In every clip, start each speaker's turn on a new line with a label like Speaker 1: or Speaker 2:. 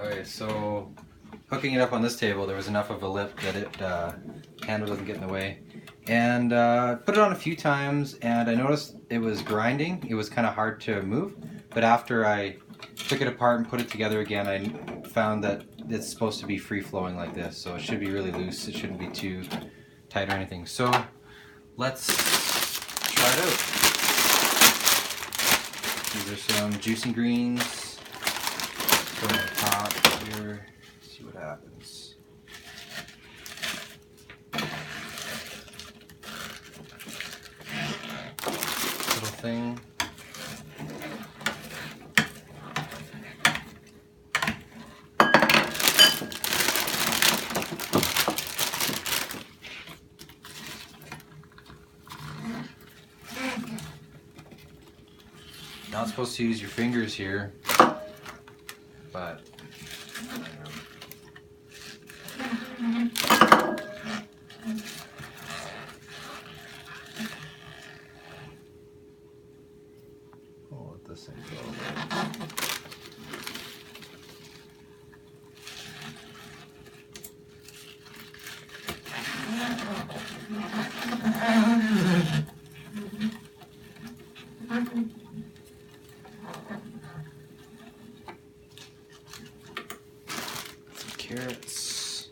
Speaker 1: Okay, so hooking it up on this table, there was enough of a lip that it handle doesn't get in the way. And put it on a few times, and I noticed it was grinding. It was kind of hard to move, but after I took it apart and put it together again, I found that it's supposed to be free-flowing like this, so it should be really loose. It shouldn't be too tight or anything. So let's try it out. These are some juicing greens. Put them on the top here. See what happens. Little thing. Not supposed to use your fingers here, but I'll let this thing go. Carrots.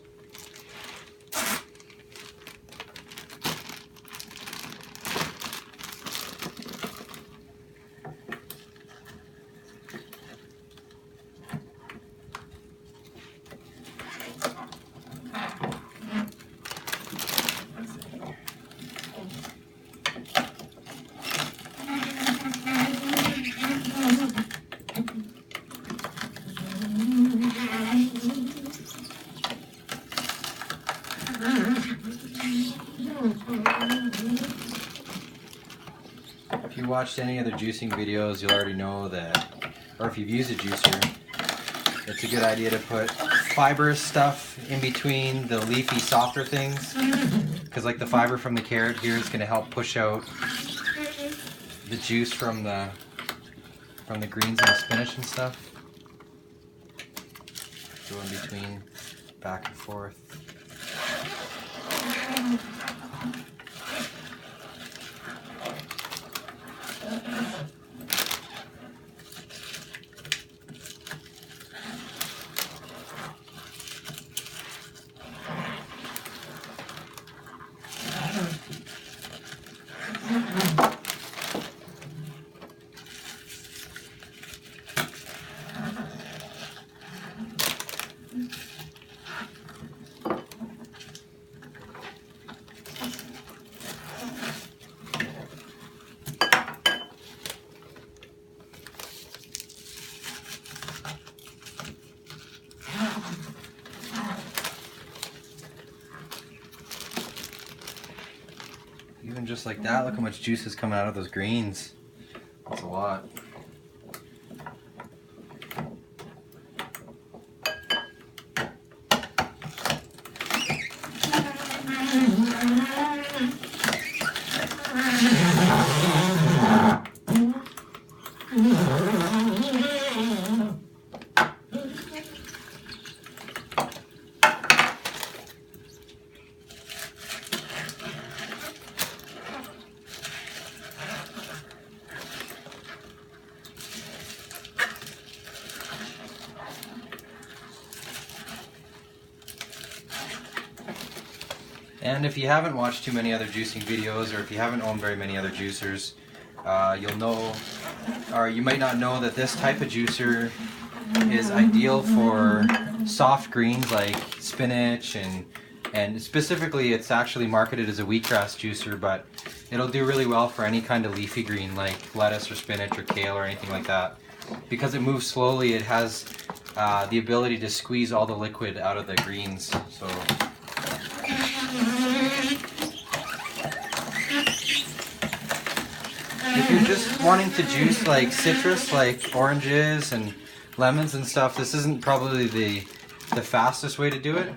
Speaker 1: If you watched any other juicing videos, you'll already know that, or if you've used a juicer, it's a good idea to put fibrous stuff in between the leafy, softer things, because like the fiber from the carrot here is going to help push out the juice from the greens and the spinach and stuff. Go in between, back and forth. Even just like that, look how much juice is coming out of those greens. That's a lot. And if you haven't watched too many other juicing videos, or if you haven't owned very many other juicers, you'll know, or you might not know, that this type of juicer is ideal for soft greens like spinach, and specifically it's actually marketed as a wheatgrass juicer, but it'll do really well for any kind of leafy green like lettuce or spinach or kale or anything like that. Because it moves slowly, it has the ability to squeeze all the liquid out of the greens. So if you're just wanting to juice like citrus, like oranges and lemons and stuff, this isn't probably the fastest way to do it.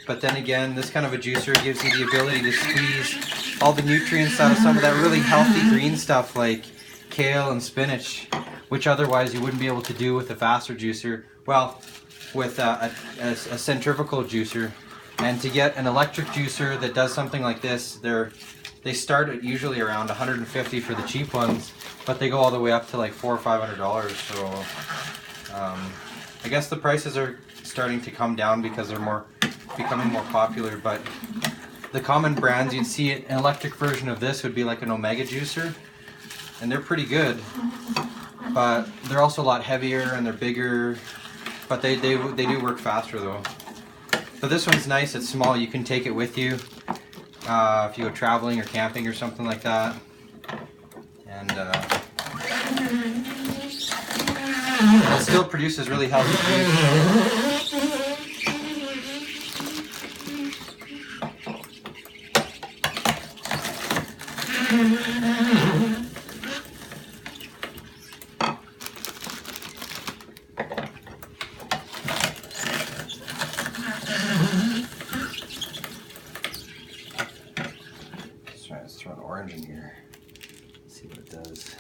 Speaker 1: But then again, this kind of a juicer gives you the ability to squeeze all the nutrients out of some of that really healthy green stuff like kale and spinach which otherwise you wouldn't be able to do with a faster juicer. Well, with a centrifugal juicer. And to get an electric juicer that does something like this, they start at usually around $150 for the cheap ones, but they go all the way up to like $400 or $500. So I guess the prices are starting to come down because they're becoming more popular. But the common brands, you'd see an electric version of this would be like an Omega juicer, and they're pretty good, but they're also a lot heavier and they're bigger, but they do work faster though. But this one's nice, it's small, you can take it with you if you go traveling or camping or something like that. And it still produces really healthy juice. Let's throw an orange in here. See what it does.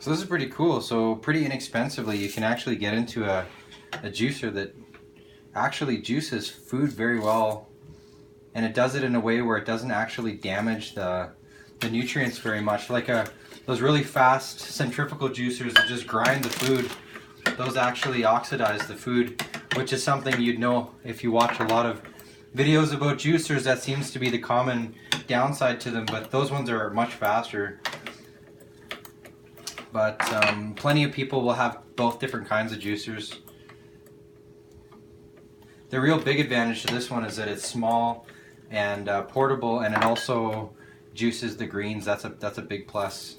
Speaker 1: So this is pretty cool. So pretty inexpensively you can actually get into a juicer that actually juices food very well, and it does it in a way where it doesn't actually damage the nutrients very much. Like those really fast centrifugal juicers that just grind the food, those actually oxidize the food, which is something you'd know if you watch a lot of videos about juicers. That seems to be the common downside to them, but those ones are much faster. But plenty of people will have both different kinds of juicers. The real big advantage to this one is that it's small and portable, and it also juices the greens. That's a big plus,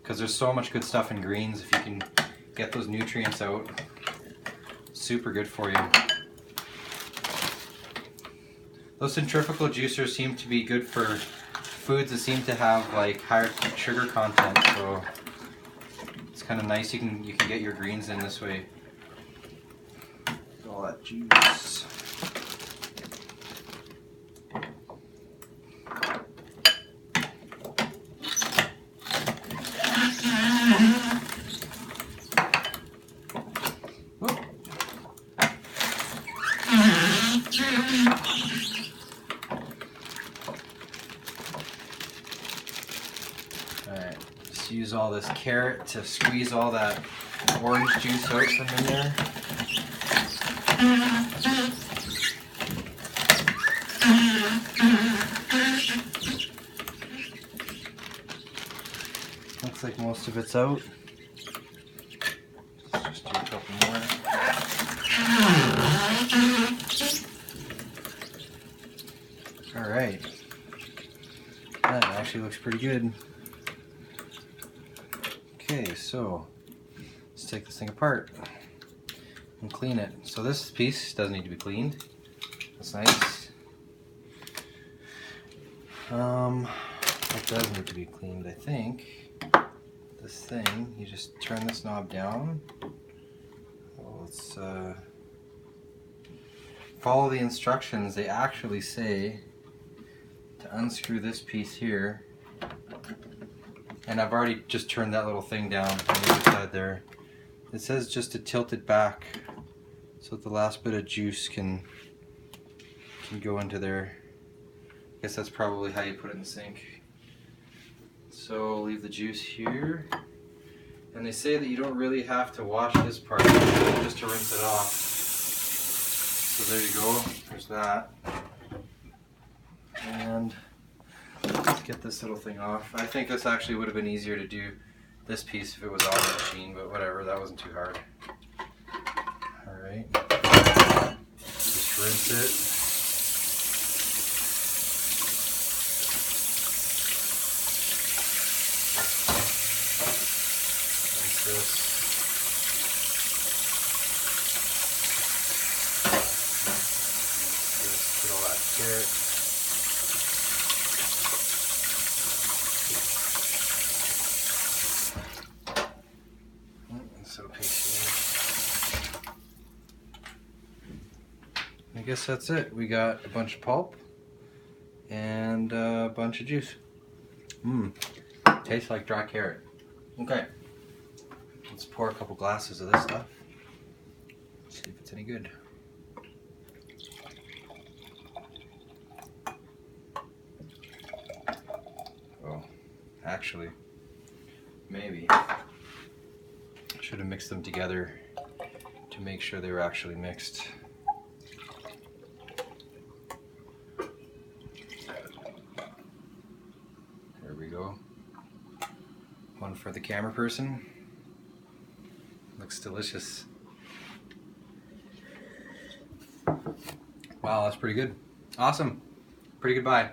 Speaker 1: because there's so much good stuff in greens. If you can get those nutrients out, super good for you. Those centrifugal juicers seem to be good for foods that seem to have like higher sugar content, so it's kind of nice. You can get your greens in this way. All that juice. Alright, just use all this carrot to squeeze all that orange juice out from in there. Looks like most of it's out. Let's just do a couple more. Alright. That actually looks pretty good. Okay, so let's take this thing apart and clean it. So this piece doesn't need to be cleaned. That's nice. It does need to be cleaned, I think. This thing, you just turn this knob down. Well, let's follow the instructions. They actually say to unscrew this piece here. And I've already just turned that little thing down on the other side there. It says just to tilt it back so that the last bit of juice can go into there. I guess that's probably how you put it in the sink. So leave the juice here. And they say that you don't really have to wash this part, just to rinse it off. So there you go, there's that. And let's get this little thing off. I think this actually would have been easier to do this piece if it was on the machine, but whatever, that wasn't too hard. Alright, just rinse it. Rinse this. Just put guess that's it. We got a bunch of pulp and a bunch of juice. Tastes like dry carrot. Okay, let's pour a couple glasses of this stuff. See if it's any good. Oh, actually, maybe I should have mixed them together to make sure they were actually mixed. There we go. One for the camera person. Looks delicious. Wow, that's pretty good. Awesome. Pretty good buy.